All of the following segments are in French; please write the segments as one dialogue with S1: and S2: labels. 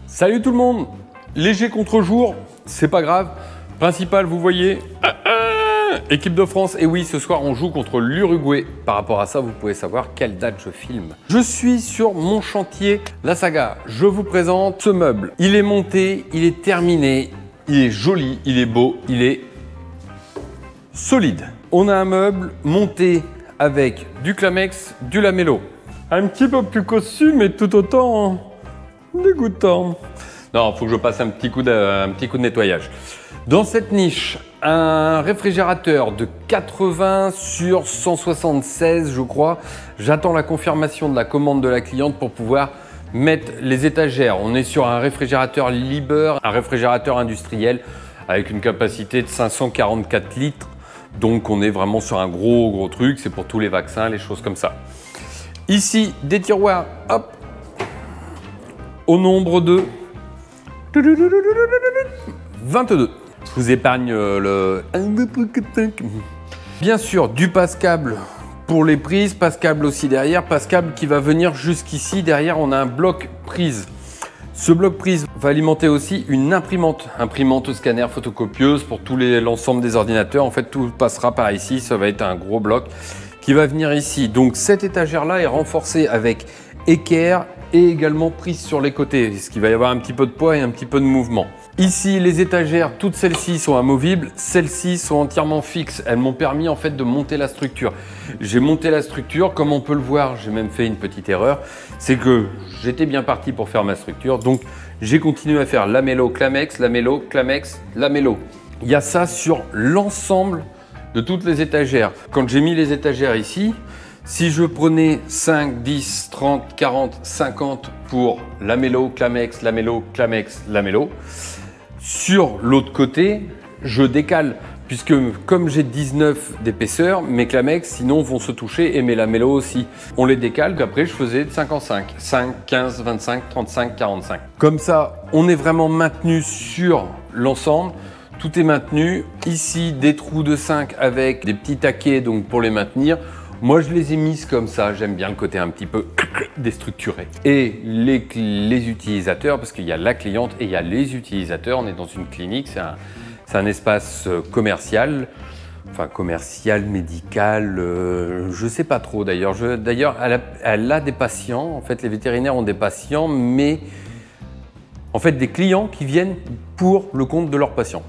S1: Salut tout le monde. Léger contre-jour, c'est pas grave. Principal, vous voyez, équipe de France. Et oui, ce soir, on joue contre l'Uruguay. Par rapport à ça, vous pouvez savoir quelle date je filme. Je suis sur mon chantier, la saga. Je vous présente ce meuble. Il est monté, il est terminé, il est joli, il est beau, il est solide. On a un meuble monté avec du Clamex, du Lamello. Un petit peu plus cossu, mais tout autant dégoûtant. Non, il faut que je passe un petit coup de nettoyage. Dans cette niche, un réfrigérateur de 80 sur 176, je crois. J'attends la confirmation de la commande de la cliente pour pouvoir mettre les étagères. On est sur un réfrigérateur Liebherr, un réfrigérateur industriel avec une capacité de 544 litres. Donc on est vraiment sur un gros truc. C'est pour tous les vaccins, les choses comme ça. Ici, des tiroirs, hop, au nombre de 22. Je vous épargne le... Bien sûr, du passe-câble pour les prises, passe-câble aussi derrière, passe-câble qui va venir jusqu'ici. Derrière, on a un bloc prise. Ce bloc prise va alimenter aussi une imprimante. Imprimante, scanner, photocopieuse pour l'ensemble des ordinateurs. En fait, tout passera par ici. Ça va être un gros bloc qui va venir ici. Donc, cette étagère-là est renforcée avec équerre et également prise sur les côtés, ce qui va y avoir un petit peu de poids et un petit peu de mouvement. Ici, les étagères, toutes celles-ci sont amovibles, celles-ci sont entièrement fixes. Elles m'ont permis en fait de monter la structure. J'ai monté la structure, comme on peut le voir, j'ai même fait une petite erreur, c'est que j'étais bien parti pour faire ma structure, donc j'ai continué à faire Lamello, Clamex, Lamello, Clamex, Lamello. Il y a ça sur l'ensemble de toutes les étagères. Quand j'ai mis les étagères ici, si je prenais 5, 10, 30, 40, 50 pour Lamello, Clamex, Lamello, Clamex, Lamello, sur l'autre côté, je décale, puisque comme j'ai 19 d'épaisseur, mes Clamex sinon vont se toucher et mes Lamello aussi. On les décale, puis après je faisais de 5 en 5, 5, 15, 25, 35, 45. Comme ça, on est vraiment maintenu sur l'ensemble. Tout est maintenu. Ici, des trous de 5 avec des petits taquets donc pour les maintenir. Moi, je les ai mises comme ça. J'aime bien le côté un petit peu déstructuré. Et les utilisateurs, parce qu'il y a la cliente et il y a les utilisateurs. On est dans une clinique, c'est un espace commercial. Enfin, commercial, médical, je ne sais pas trop d'ailleurs. D'ailleurs, elle a des patients. En fait, les vétérinaires ont des patients, mais en fait, des clients qui viennent pour le compte de leurs patients.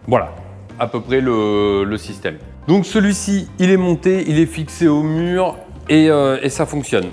S1: Voilà, à peu près le système. Donc celui-ci, il est monté, il est fixé au mur et ça fonctionne.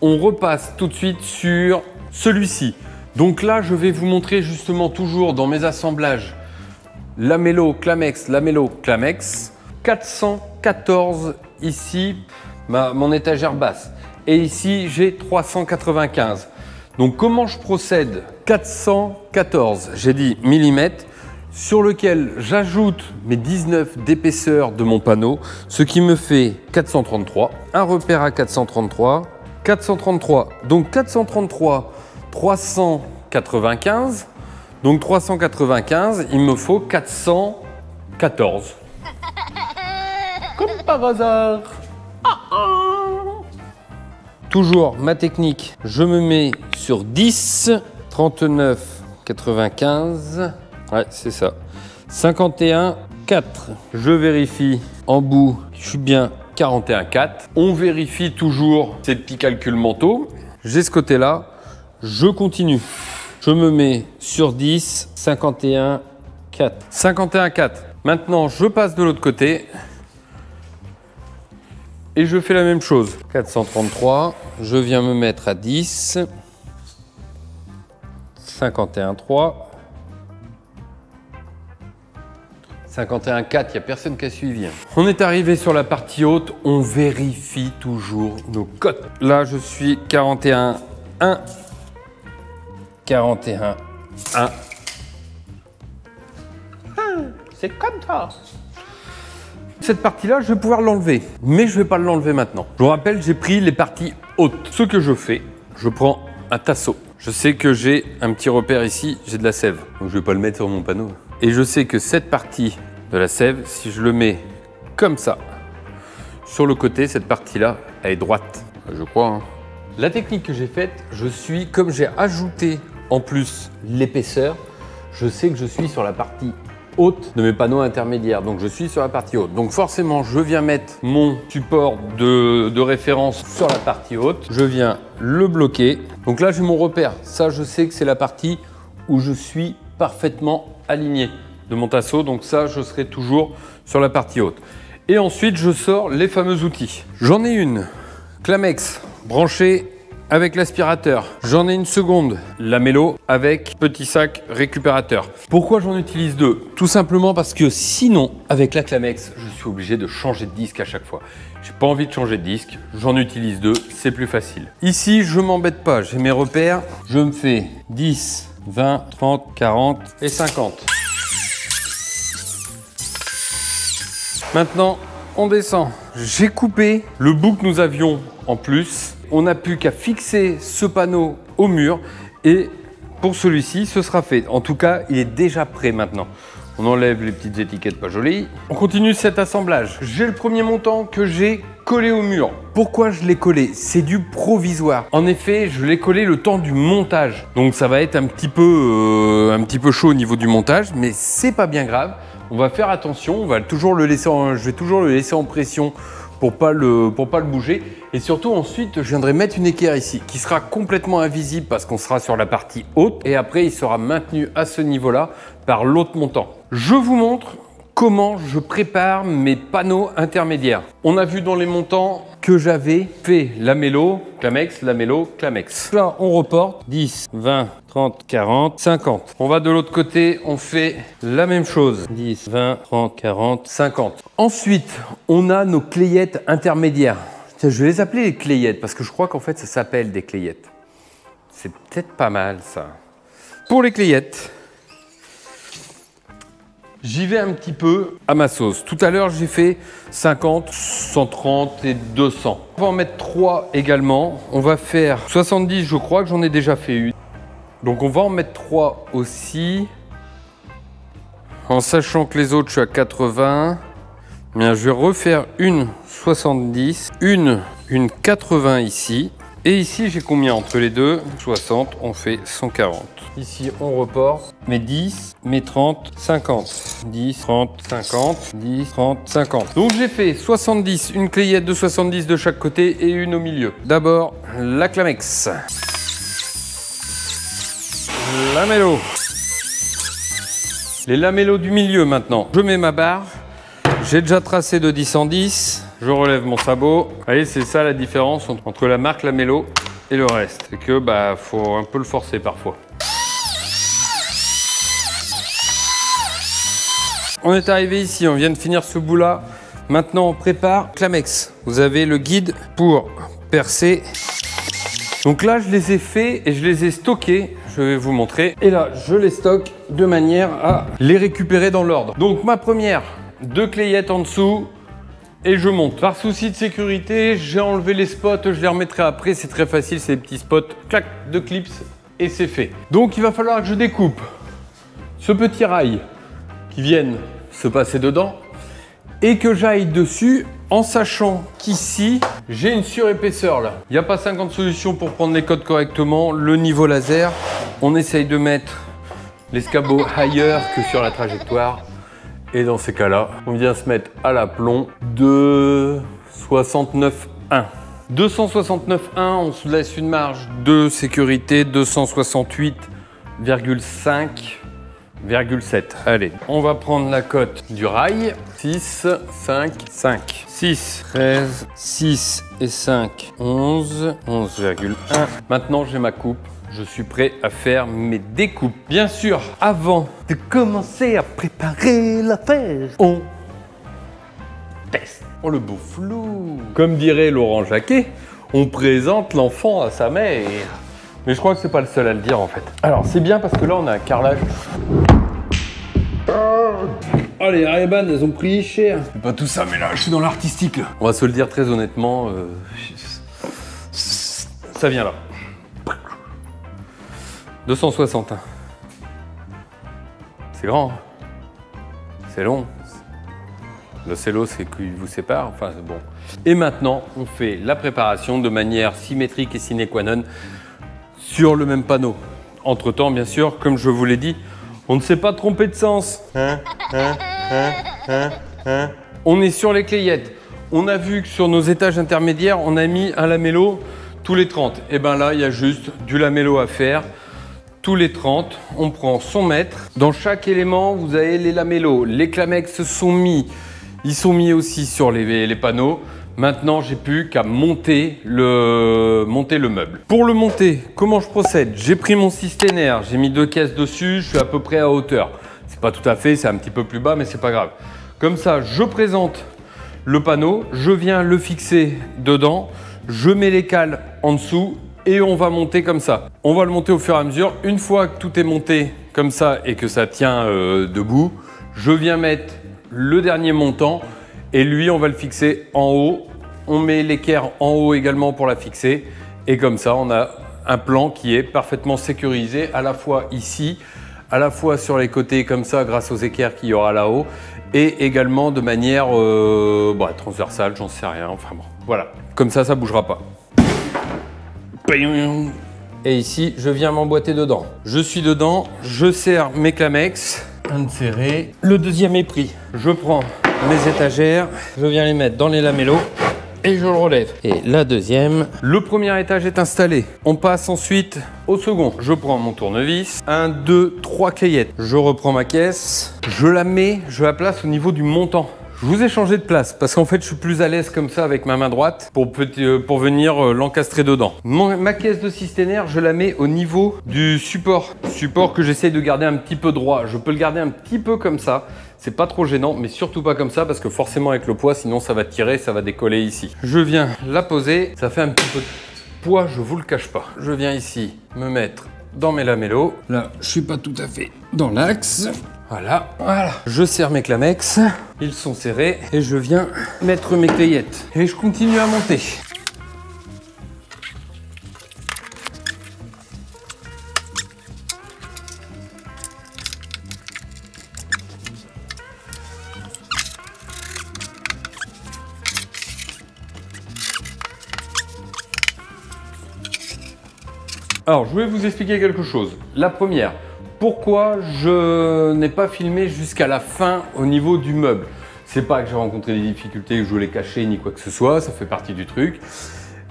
S1: On repasse tout de suite sur celui-ci. Donc là, je vais vous montrer justement toujours dans mes assemblages Lamello, Clamex, Lamello, Clamex. 414 ici, mon étagère basse. Et ici, j'ai 395. Donc comment je procède? 414, j'ai dit millimètres, sur lequel j'ajoute mes 19 d'épaisseur de mon panneau, ce qui me fait 433. Un repère à 433. 433, donc 433, 395. Donc 395, il me faut 414. Comme par hasard. Toujours ma technique, je me mets sur 10, 39, 95. Ouais, c'est ça. 51, 4. Je vérifie en bout, je suis bien 41, 4. On vérifie toujours ces petits calculs mentaux. J'ai ce côté-là, je continue. Je me mets sur 10, 51, 4. 51, 4. Maintenant, je passe de l'autre côté et je fais la même chose. 433, je viens me mettre à 10, 51, 3. 51, 4, il n'y a personne qui a suivi. On est arrivé sur la partie haute, on vérifie toujours nos cotes. Là, je suis 41, 1, 41, 1. C'est comme ça. Cette partie-là, je vais pouvoir l'enlever, mais je ne vais pas l'enlever maintenant. Je vous rappelle, j'ai pris les parties hautes. Ce que je fais, je prends un tasseau. Je sais que j'ai un petit repère ici, j'ai de la sève, donc je ne vais pas le mettre sur mon panneau. Et je sais que cette partie de la sève, si je le mets comme ça, sur le côté, cette partie-là, elle est droite, je crois. La technique que j'ai faite, comme j'ai ajouté en plus l'épaisseur, je sais que je suis sur la partie haute de mes panneaux intermédiaires. Donc je suis sur la partie haute. Donc forcément, je viens mettre mon support de référence sur la partie haute. Je viens le bloquer. Donc là, j'ai mon repère. Ça, je sais que c'est la partie où je suis parfaitement aligné de mon tasseau. Donc ça, je serai toujours sur la partie haute. Et ensuite, je sors les fameux outils. J'en ai une Clamex branchée avec l'aspirateur. J'en ai une seconde, Lamello, avec petit sac récupérateur. Pourquoi j'en utilise deux? Tout simplement parce que sinon, avec la Clamex, je suis obligé de changer de disque à chaque fois. J'ai pas envie de changer de disque, j'en utilise deux, c'est plus facile. Ici, je m'embête pas, j'ai mes repères. Je me fais 10, 20, 30, 40 et 50. Maintenant, on descend. J'ai coupé le bout que nous avions en plus. On n'a plus qu'à fixer ce panneau au mur et pour celui-ci, ce sera fait. En tout cas, il est déjà prêt maintenant. On enlève les petites étiquettes pas jolies. On continue cet assemblage. J'ai le premier montant que j'ai collé au mur. Pourquoi je l'ai collé? C'est du provisoire. En effet, je l'ai collé le temps du montage. Donc ça va être un petit peu chaud au niveau du montage, mais c'est pas bien grave. On va faire attention, on va toujours le laisser je vais toujours le laisser en pression pour pas le bouger. Et surtout ensuite, je viendrai mettre une équerre ici qui sera complètement invisible parce qu'on sera sur la partie haute et après il sera maintenu à ce niveau-là par l'autre montant. Je vous montre comment je prépare mes panneaux intermédiaires. On a vu dans les montants que j'avais fait Lamello, Clamex, Lamello, Clamex. Là, on reporte 10, 20, 30, 40, 50. On va de l'autre côté, on fait la même chose. 10, 20, 30, 40, 50. Ensuite, on a nos clayettes intermédiaires. Tiens, je vais les appeler les clayettes parce que je crois qu'en fait, ça s'appelle des clayettes. C'est peut-être pas mal, ça. Pour les clayettes, j'y vais un petit peu à ma sauce. Tout à l'heure, j'ai fait 50, 130 et 200. On va en mettre 3 également. On va faire 70, je crois que j'en ai déjà fait une. Donc on va en mettre 3 aussi. En sachant que les autres, je suis à 80. Bien, je vais refaire une 70, une 80 ici. Et ici, j'ai combien entre les deux? 60, on fait 140. Ici, on reporte mes 10, mes 30, 50. 10, 30, 50, 10, 30, 50. Donc, j'ai fait 70, une clayette de 70 de chaque côté et une au milieu. D'abord, la Clamex. Lamello. Les lamellos du milieu maintenant. Je mets ma barre. J'ai déjà tracé de 10 en 10. Je relève mon sabot. Vous voyez, c'est ça la différence entre la marque Lamello et le reste. C'est que faut un peu le forcer parfois. On est arrivé ici, on vient de finir ce bout-là. Maintenant, on prépare Clamex. Vous avez le guide pour percer. Donc là, je les ai faits et je les ai stockés. Je vais vous montrer. Et là, je les stocke de manière à les récupérer dans l'ordre. Donc ma première, 2 clayettes en dessous et je monte. Par souci de sécurité, j'ai enlevé les spots, je les remettrai après. C'est très facile, c'est des petits spots, clac, 2 clips et c'est fait. Donc il va falloir que je découpe ce petit rail qui vienne se passer dedans et que j'aille dessus en sachant qu'ici, j'ai une surépaisseur là. Il n'y a pas 50 solutions pour prendre les codes correctement. Le niveau laser, on essaye de mettre l'escabeau ailleurs que sur la trajectoire. Et dans ces cas-là, on vient se mettre à l'aplomb de 69,1. 269,1, on se laisse une marge de sécurité 268,5,7. Allez, on va prendre la cote du rail. 6, 5, 5. 6, 13, 6 et 5, 11, 11,1. Maintenant, j'ai ma coupe. Je suis prêt à faire mes découpes. Bien sûr, avant de commencer à préparer l'affaire, on teste. Oh, le beau flou. Comme dirait Laurent Jacquet, on présente l'enfant à sa mère. Mais je crois que c'est pas le seul à le dire en fait. Alors, c'est bien parce que là, on a un carrelage. Oh, les Ray-Ban, elles ont pris cher. C'est pas tout ça, mais là, je suis dans l'artistique. On va se le dire très honnêtement, ça vient là. 261. C'est grand. C'est long. Le cello, c'est qu'il vous sépare. Enfin, c'est bon. Et maintenant, on fait la préparation de manière symétrique et sine qua non sur le même panneau. Entre temps, bien sûr, comme je vous l'ai dit, on ne s'est pas trompé de sens. On est sur les clayettes. On a vu que sur nos étages intermédiaires, on a mis un lamello tous les 30. Et bien là, il y a juste du lamello à faire. Tous les 30, on prend son mètre. Dans chaque élément, vous avez les lamellos. Les Clamex sont mis. Ils sont mis aussi sur les panneaux. Maintenant, j'ai plus qu'à monter le meuble. Pour le monter, comment je procède? J'ai pris mon systénaire, j'ai mis 2 caisses dessus, je suis à peu près à hauteur. C'est pas tout à fait, c'est un petit peu plus bas, mais c'est pas grave. Comme ça, je présente le panneau, je viens le fixer dedans, je mets les cales en dessous et on va monter comme ça. On va le monter au fur et à mesure. Une fois que tout est monté comme ça et que ça tient debout, je viens mettre le dernier montant et lui, on va le fixer en haut. On met l'équerre en haut également pour la fixer. Et comme ça, on a un plan qui est parfaitement sécurisé, à la fois ici, à la fois sur les côtés comme ça, grâce aux équerres qu'il y aura là-haut, et également de manière transversale, j'en sais rien. Enfin bon, voilà. Comme ça, ça ne bougera pas. Et ici, je viens m'emboîter dedans. Je suis dedans, je serre mes Clamex. Un serré. Le deuxième est pris. Je prends mes étagères, je viens les mettre dans les lamellos et je le relève. Et la deuxième. Le premier étage est installé. On passe ensuite au second. Je prends mon tournevis. 1, 2, 3 clayettes. Je reprends ma caisse. Je la place au niveau du montant. Je vous ai changé de place parce qu'en fait, je suis plus à l'aise comme ça avec ma main droite pour venir l'encastrer dedans. Ma caisse de systénaire, je la mets au niveau du support. Support que j'essaye de garder un petit peu droit. Je peux le garder un petit peu comme ça. C'est pas trop gênant, mais surtout pas comme ça parce que forcément avec le poids, sinon ça va tirer, ça va décoller ici. Je viens la poser. Ça fait un petit peu de poids, je vous le cache pas. Je viens ici me mettre dans mes lamellos. Là, je suis pas tout à fait dans l'axe. Voilà. Je serre mes Clamex, ils sont serrés et je viens mettre mes clayettes. Et je continue à monter. Alors, je vais vous expliquer quelque chose. La première, pourquoi je n'ai pas filmé jusqu'à la fin au niveau du meuble? C'est pas que j'ai rencontré des difficultés, que je voulais cacher ni quoi que ce soit, ça fait partie du truc.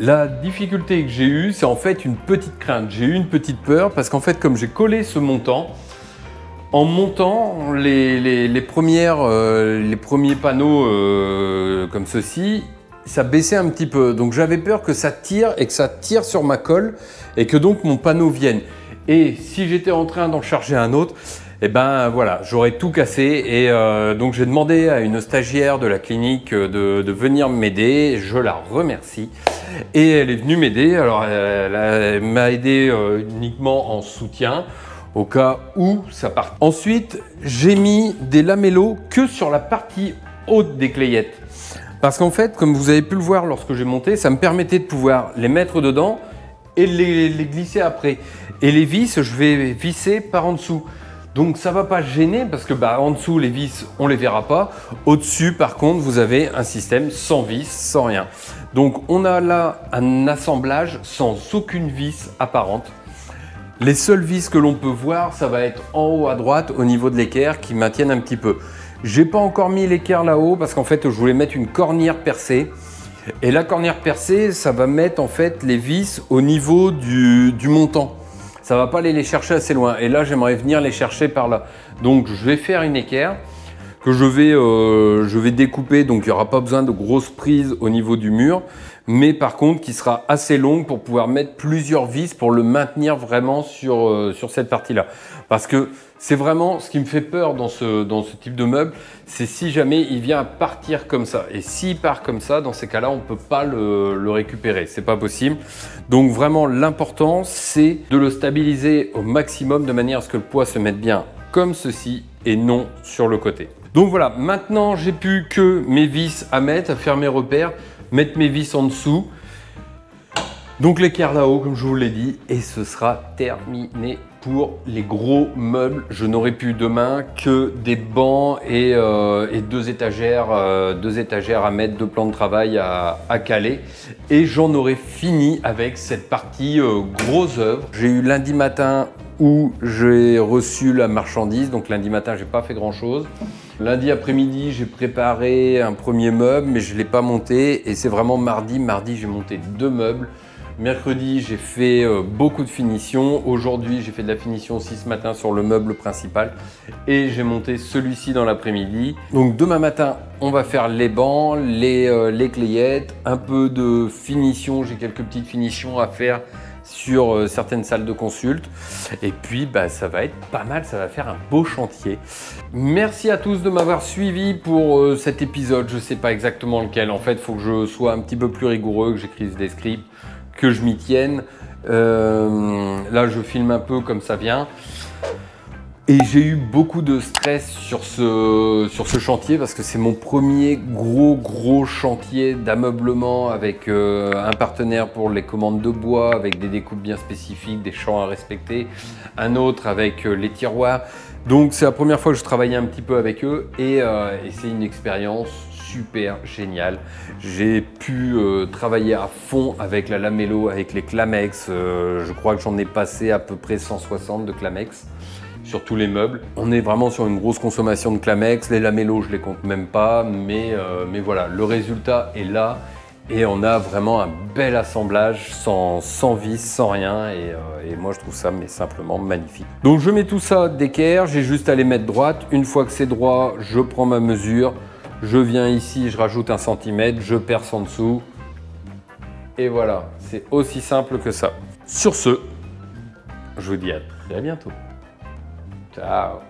S1: La difficulté que j'ai eue, c'est en fait une petite crainte. J'ai eu une petite peur parce qu'en fait, comme j'ai collé ce montant, en montant les premiers panneaux comme ceci, ça baissait un petit peu. Donc j'avais peur que ça tire et que ça tire sur ma colle et que donc mon panneau vienne. Et si j'étais en train d'en charger un autre, eh ben voilà, j'aurais tout cassé. Et donc j'ai demandé à une stagiaire de la clinique de venir m'aider. Je la remercie. Et elle est venue m'aider. Alors elle m'a aidé uniquement en soutien au cas où ça part. Ensuite, j'ai mis des lamellos que sur la partie haute des clayettes. Parce qu'en fait, comme vous avez pu le voir lorsque j'ai monté, ça me permettait de pouvoir les mettre dedans et les glisser après. Et les vis, je vais visser par en dessous. Donc ça ne va pas gêner parce que en dessous, les vis, on ne les verra pas. Au-dessus, par contre, vous avez un système sans vis, sans rien. Donc on a là un assemblage sans aucune vis apparente. Les seules vis que l'on peut voir, ça va être en haut à droite au niveau de l'équerre qui maintiennent un petit peu. J'ai pas encore mis l'équerre là-haut parce qu'en fait je voulais mettre une cornière percée. Et la cornière percée, ça va mettre en fait les vis au niveau du montant. Ça va pas aller les chercher assez loin. Et là j'aimerais venir les chercher par là. Donc je vais faire une équerre que je vais découper. Donc il n'y aura pas besoin de grosses prises au niveau du mur. Mais par contre qui sera assez longue pour pouvoir mettre plusieurs vis pour le maintenir vraiment sur cette partie-là. Parce que c'est vraiment ce qui me fait peur dans ce type de meuble, c'est si jamais il vient à partir comme ça. Et s'il part comme ça, dans ces cas-là, on ne peut pas le récupérer. C'est pas possible. Donc vraiment, l'important, c'est de le stabiliser au maximum de manière à ce que le poids se mette bien comme ceci et non sur le côté. Donc voilà, maintenant, j'ai plus que mes vis à mettre, à faire mes repères, mettre mes vis en dessous. Donc l'équerre là-haut, comme je vous l'ai dit, et ce sera terminé pour les gros meubles. Je n'aurai plus demain que des bancs et deux étagères à mettre, 2 plans de travail à caler. Et j'en aurai fini avec cette partie gros œuvre. J'ai eu lundi matin où j'ai reçu la marchandise. Donc lundi matin, j'ai pas fait grand chose. Lundi après-midi, j'ai préparé un premier meuble, mais je l'ai pas monté. Et c'est vraiment mardi. Mardi, j'ai monté 2 meubles. Mercredi, j'ai fait beaucoup de finitions. Aujourd'hui, j'ai fait de la finition aussi ce matin sur le meuble principal. Et j'ai monté celui-ci dans l'après-midi. Donc demain matin, on va faire les bancs, les clayettes, un peu de finition. J'ai quelques petites finitions à faire sur certaines salles de consulte. Et puis, ça va être pas mal. Ça va faire un beau chantier. Merci à tous de m'avoir suivi pour cet épisode. Je ne sais pas exactement lequel. En fait, il faut que je sois un petit peu plus rigoureux, que j'écrive des scripts, que je m'y tienne. Là, je filme un peu comme ça vient. Et j'ai eu beaucoup de stress sur ce chantier parce que c'est mon premier gros chantier d'ameublement avec un partenaire pour les commandes de bois, avec des découpes bien spécifiques, des champs à respecter, un autre avec les tiroirs. Donc c'est la première fois que je travaillais un petit peu avec eux et c'est une expérience super génial. J'ai pu travailler à fond avec la lamello, avec les Clamex. Je crois que j'en ai passé à peu près 160 de Clamex sur tous les meubles. On est vraiment sur une grosse consommation de Clamex. Les lamello, je les compte même pas, mais voilà, le résultat est là et on a vraiment un bel assemblage sans vis, sans rien et moi je trouve ça mais simplement magnifique. Donc je mets tout ça d'équerre, j'ai juste à les mettre droite. Une fois que c'est droit, je prends ma mesure. Je viens ici, je rajoute 1 cm, je perce en dessous. Et voilà, c'est aussi simple que ça. Sur ce, je vous dis à très bientôt. Ciao.